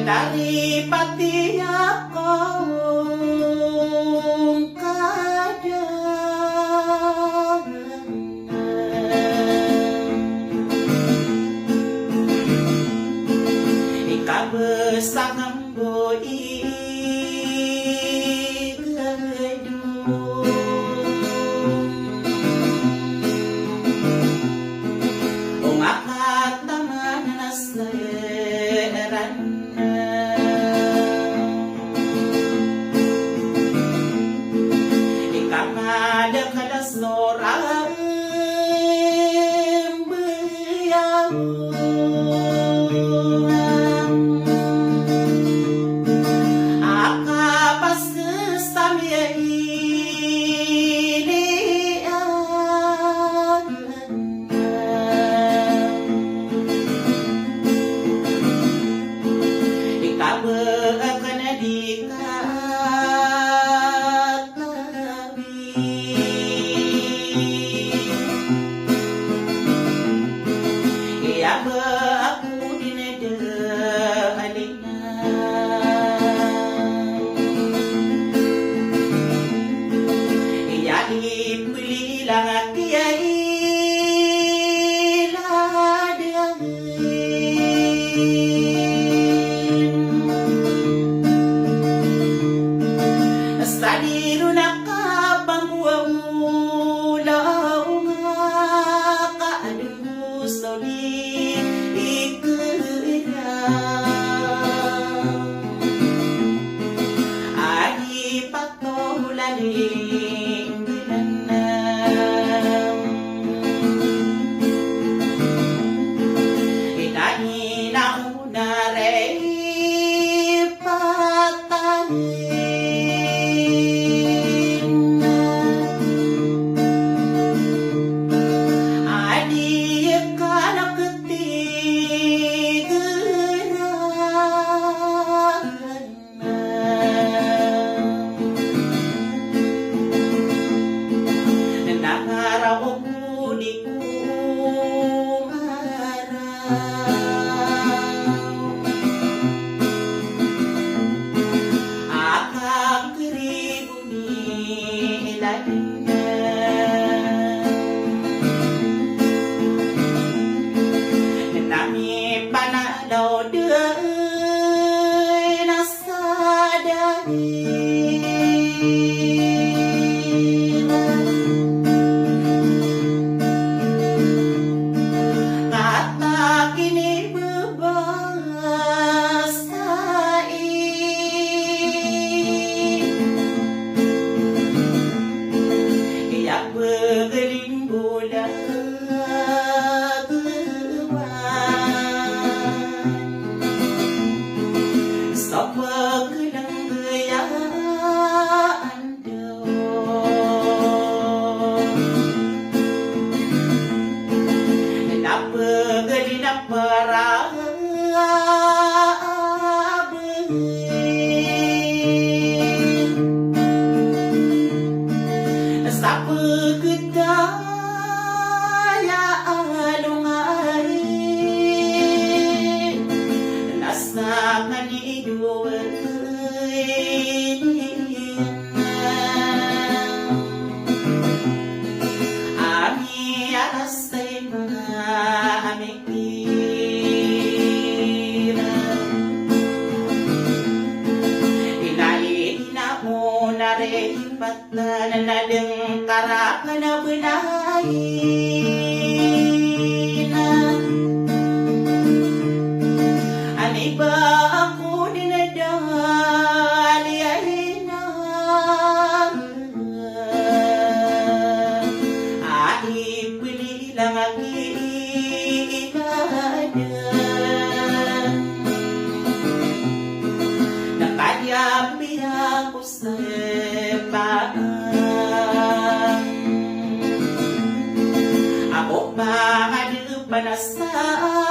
Dari pati akong kadang ikabesang ang buhay naripat na nadeng karapan na ani ba ako dinadali na pili lang ang nakadyapi ako sa ako pa kadupanasan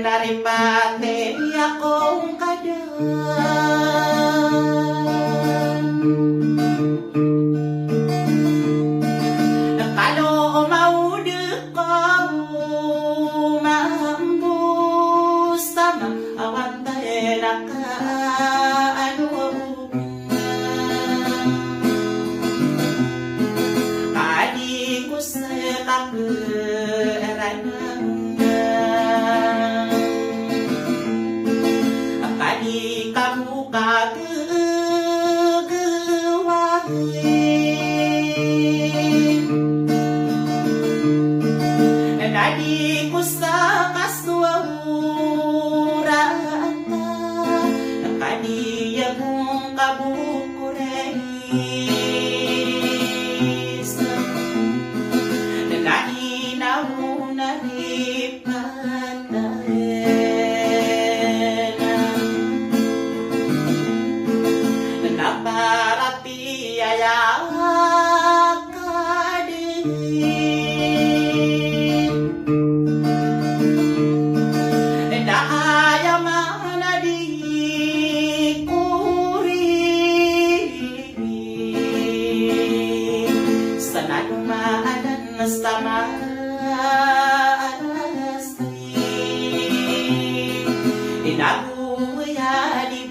naripate akong nakalo maude ko mahambus tama awan tayo kadi ko sa kakeranang kamu kagewangin nadi ko sa kasnuurata nakadiya mong kabukureis nadi na mo parati ayakadi nda ayamana di kuri sanadu maadan nastama inabu ya di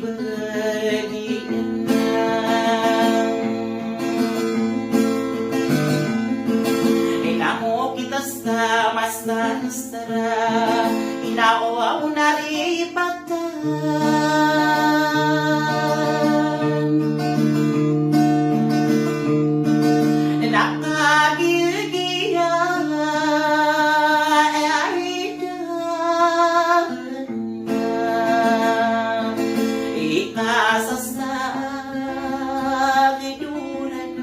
Masara inao naripatan nakagigiya ikasas na giduran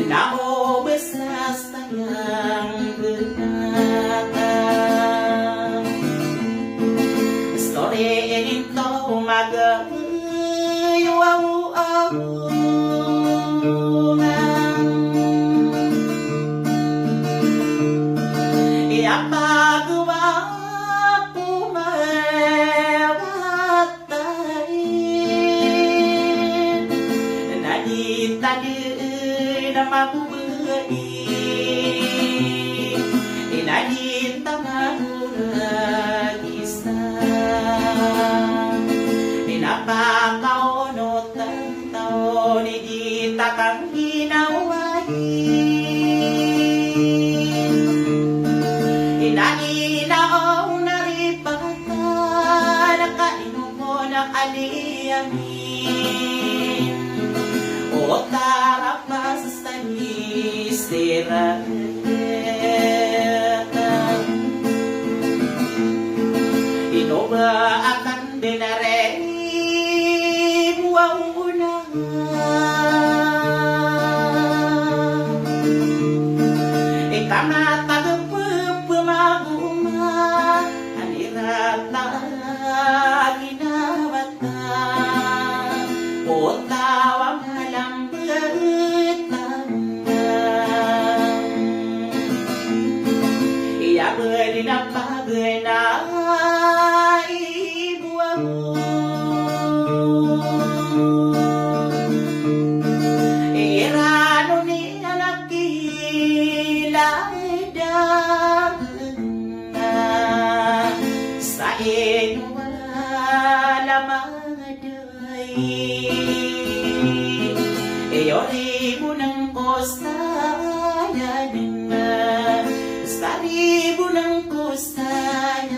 nao besas tayang benatang story edito iapagawa ko mawatayin naditadi na mabubuhay inadita maguragisa inapakaonot ang taon idita kang ginawain inainaong naripatan nakainom mo ng aliyamin o tarapas sa istira inoba akan dinare buang unang ikamata pemaguma anirata ginawata o tawang halang ribu ng kostaya din na, basta ribu ng kostaya